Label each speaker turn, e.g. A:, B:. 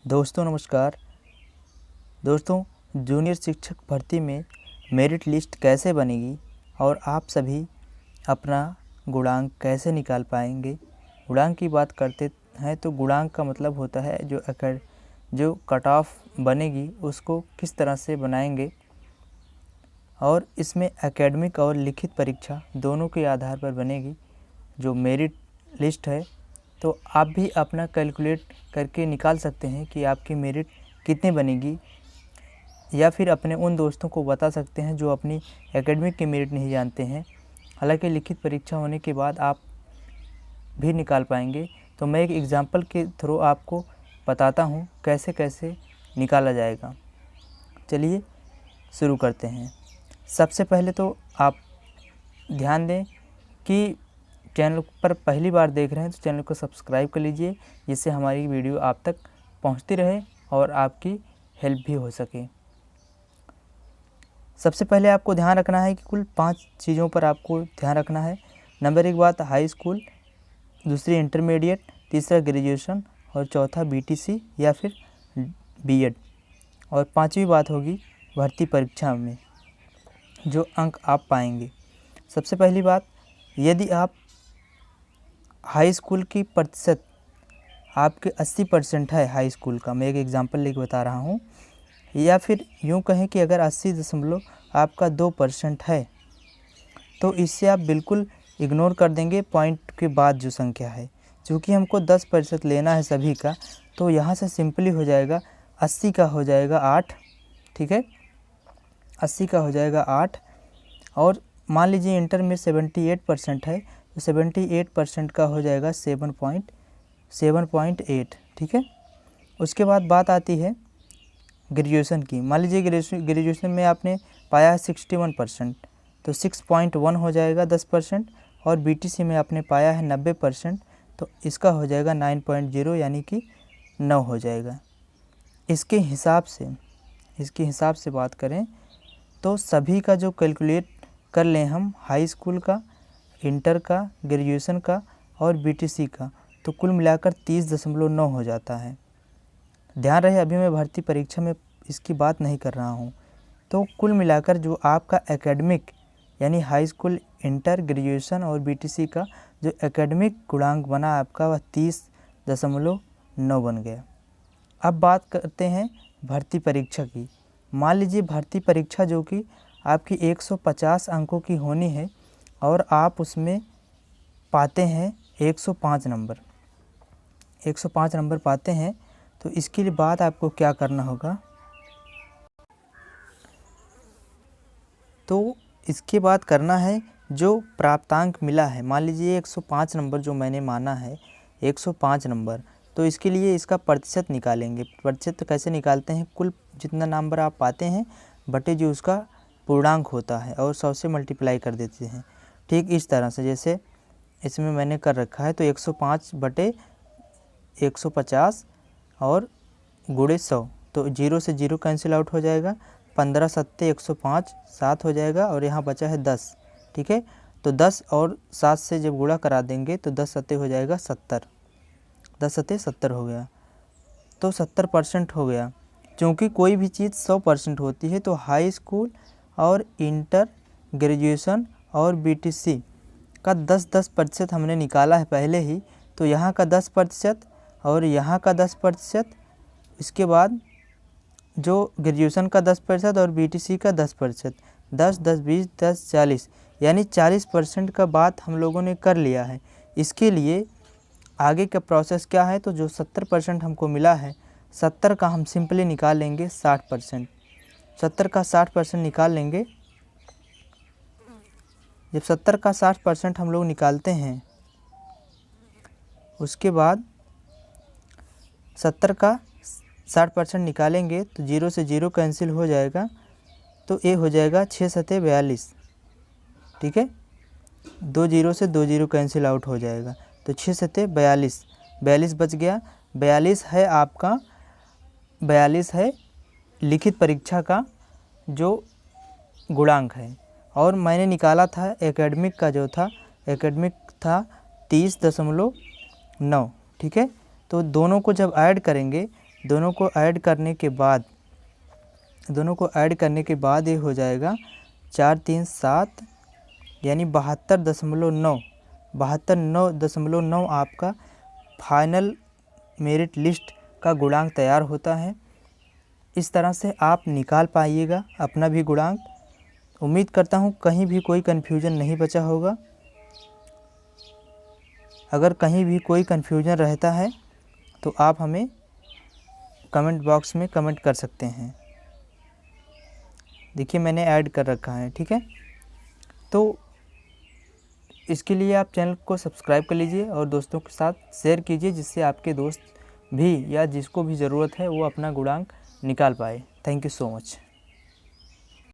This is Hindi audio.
A: दोस्तों नमस्कार। दोस्तों, जूनियर शिक्षक भर्ती में मेरिट लिस्ट कैसे बनेगी और आप सभी अपना गुणांक कैसे निकाल पाएंगे। गुणांक की बात करते हैं तो गुणांक का मतलब होता है जो कट ऑफ बनेगी उसको किस तरह से बनाएंगे, और इसमें एकेडमिक और लिखित परीक्षा दोनों के आधार पर बनेगी जो मेरिट लिस्ट है। तो आप भी अपना कैलकुलेट करके निकाल सकते हैं कि आपकी मेरिट कितनी बनेगी, या फिर अपने उन दोस्तों को बता सकते हैं जो अपनी एकेडमिक की मेरिट नहीं जानते हैं। हालांकि लिखित परीक्षा होने के बाद आप भी निकाल पाएंगे। तो मैं एक एग्ज़ाम्पल के थ्रू आपको बताता हूँ कैसे कैसे निकाला जाएगा। चलिए शुरू करते हैं। सबसे पहले तो आप ध्यान दें कि चैनल पर पहली बार देख रहे हैं तो चैनल को सब्सक्राइब कर लीजिए, जिससे हमारी वीडियो आप तक पहुंचती रहे और आपकी हेल्प भी हो सके। सबसे पहले आपको ध्यान रखना है कि कुल 5 चीज़ों पर आपको ध्यान रखना है। नंबर 1 बात हाई स्कूल, दूसरी इंटरमीडिएट, तीसरा ग्रेजुएशन और चौथा बीटीसी या फिर बीएड, और 5वीं बात होगी भर्ती परीक्षा में जो अंक आप पाएंगे। सबसे पहली बात, यदि आप हाई स्कूल की प्रतिशत आपके 80% है हाई स्कूल का, मैं एक एग्ज़ाम्पल लेके बता रहा हूँ, या फिर यूँ कहें कि अगर 80 आपका 2% है तो इससे आप बिल्कुल इग्नोर कर देंगे पॉइंट के बाद जो संख्या है। चूँकि हमको 10% लेना है सभी का, तो यहाँ से सिंपली हो जाएगा 80 का हो जाएगा 8, ठीक है, 80 का हो जाएगा 8। और मान लीजिए इंटर में 78% है तो 78% का हो जाएगा 7.8, ठीक है। उसके बाद बात आती है ग्रेजुएशन की। मान लीजिए ग्रेजुएशन में आपने पाया है 61%, तो 6.1 हो जाएगा 10%, और बीटीसी में आपने पाया है 90%, तो इसका हो जाएगा 9.0 यानी कि 9 हो जाएगा। इसके हिसाब से बात करें तो सभी का जो कैलकुलेट कर लें हम, हाई स्कूल का, इंटर का, ग्रेजुएशन का और बीटीसी का, तो कुल मिलाकर 30.9 हो जाता है। ध्यान रहे अभी मैं भर्ती परीक्षा में इसकी बात नहीं कर रहा हूँ। तो कुल मिलाकर जो आपका एकेडमिक यानी हाई स्कूल, इंटर, ग्रेजुएशन और बीटीसी का जो एकेडमिक गुणांक बना आपका वह 30.9 बन गया। अब बात करते हैं भर्ती परीक्षा की। मान लीजिए भर्ती परीक्षा जो कि आपकी 150 अंकों की होनी है और आप उसमें पाते हैं 105 नंबर, 105 नंबर पाते हैं, तो इसके लिए बाद आपको क्या करना होगा। तो इसके बाद करना है जो प्राप्तांक मिला है। मान लीजिए 105 नंबर जो मैंने माना है, 105 नंबर, तो इसके लिए इसका प्रतिशत निकालेंगे। प्रतिशत कैसे निकालते हैं, कुल जितना नंबर आप पाते हैं बटे जो उसका पूर्णांक होता है और 100 से मल्टीप्लाई कर देते हैं। ठीक इस तरह से जैसे इसमें मैंने कर रखा है, तो 105 बटे 150 और गुणे 100, तो 0 से 0 कैंसिल आउट हो जाएगा, 15 सत्ते 105, 7 हो जाएगा और यहाँ बचा है 10, ठीक है। तो 10 और 7 से जब गुणा करा देंगे तो 10 सत्ते हो जाएगा 70, 10 सत्ते 70 हो गया, तो 70% हो गया। क्योंकि कोई भी चीज़ 100% होती है तो हाई स्कूल और इंटर, ग्रेजुएशन और बीटीसी का 10% हमने निकाला है पहले ही, तो यहाँ का 10% और यहाँ का 10%, इसके बाद जो ग्रेजुएशन का 10% और बीटीसी का 10%, 10, 10, 20, 10, 40, यानी 40% का बात हम लोगों ने कर लिया है। इसके लिए आगे का प्रोसेस क्या है, तो जो 70% हमको मिला है, 70 का हम सिंपली निकाल लेंगे 60%, 70 का 60% निकाल लेंगे। जब 70 का 60% हम लोग निकालते हैं, उसके बाद 70 का 60% निकालेंगे तो 0 से 0 कैंसिल हो जाएगा, तो ये हो जाएगा 6 सत्ते 42, ठीक है। 2 0 से 2 0 कैंसिल आउट हो जाएगा, तो 6 सत्ते 42, 42 बच गया। 42 है आपका, 42 है लिखित परीक्षा का जो गुणांक है, और मैंने निकाला था एकेडमिक का जो था, एकेडमिक था 30.9, ठीक है। तो दोनों को जब ऐड करेंगे, दोनों को ऐड करने के बाद ये हो जाएगा 4 3 7 यानी 72.9 आपका फाइनल मेरिट लिस्ट का गुणांक तैयार होता है। इस तरह से आप निकाल पाइएगा अपना भी गुणांक। उम्मीद करता हूँ कहीं भी कोई कन्फ्यूजन नहीं बचा होगा। अगर कहीं भी कोई कन्फ्यूजन रहता है तो आप हमें कमेंट बॉक्स में कमेंट कर सकते हैं। देखिए मैंने ऐड कर रखा है, ठीक है। तो इसके लिए आप चैनल को सब्सक्राइब कर लीजिए और दोस्तों के साथ शेयर कीजिए, जिससे आपके दोस्त भी या जिसको भी ज़रूरत है वो अपना गुणांक निकाल पाए। Thank you so much.